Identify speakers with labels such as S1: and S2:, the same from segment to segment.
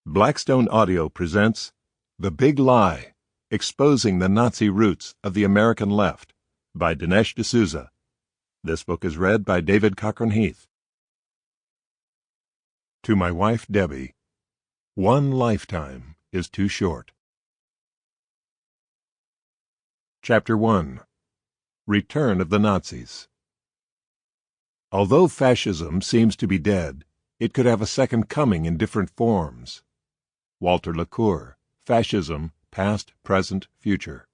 S1: Blackstone Audio presents The Big Lie, Exposing the Nazi Roots of the American Left by Dinesh D'Souza. This book is read by David Cochran Heath. To my wife Debbie, one lifetime is too short. Chapter 1. Return of the Nazis. Although fascism seems to be dead, it could have a second coming in different forms. Walter LaCour, Fascism, Past, Present, Future.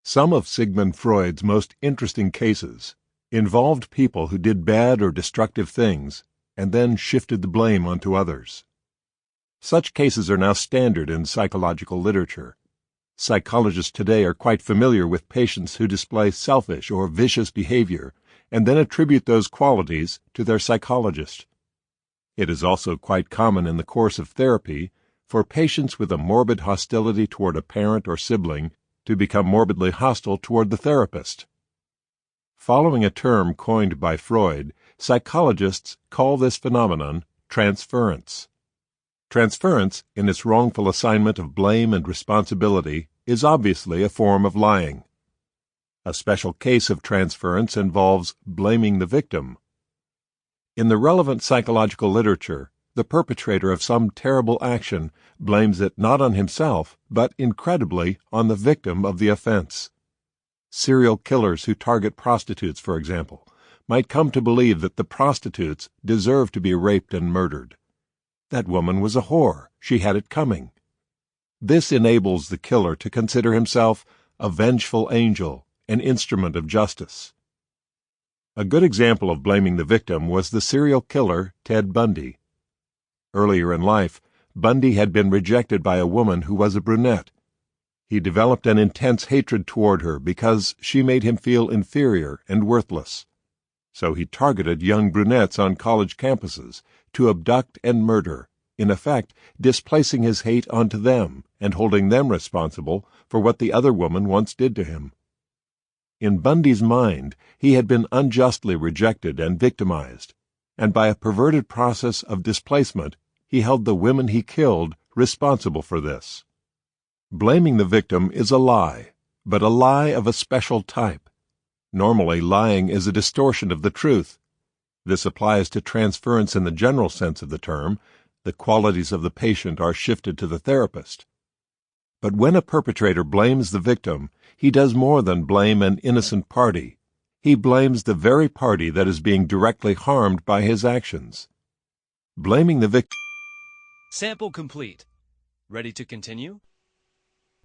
S1: Some of Sigmund Freud's most interesting cases involved people who did bad or destructive things and then shifted the blame onto others. Such cases are now standard in psychological literature. Psychologists today are quite familiar with patients who display selfish or vicious behavior and then attribute those qualities to their psychologist. It is also quite common in the course of therapy for patients with a morbid hostility toward a parent or sibling to become morbidly hostile toward the therapist. Following a term coined by Freud, psychologists call this phenomenon transference. Transference, in its wrongful assignment of blame and responsibility, is obviously a form of lying. A special case of transference involves blaming the victim. In the relevant psychological literature, the perpetrator of some terrible action blames it not on himself, but incredibly on the victim of the offense. Serial killers who target prostitutes, for example, might come to believe that the prostitutes deserve to be raped and murdered. That woman was a whore. She had it coming. This enables the killer to consider himself a vengeful angel, an instrument of justice. A good example of blaming the victim was the serial killer Ted Bundy. Earlier in life, Bundy had been rejected by a woman who was a brunette. He developed an intense hatred toward her because she made him feel inferior and worthless. So he targeted young brunettes on college campuses to abduct and murder, in effect displacing his hate onto them and holding them responsible for what the other woman once did to him. In Bundy's mind, he had been unjustly rejected and victimized, and by a perverted process of displacement, he held the women he killed responsible for this. Blaming the victim is a lie, but a lie of a special type. Normally, lying is a distortion of the truth. This applies to transference in the general sense of the term. The qualities of the patient are shifted to the therapist. But when a perpetrator blames the victim, he does more than blame an innocent party. He blames the very party that is being directly harmed by his actions. Blaming the victim.
S2: Sample complete. Ready to continue?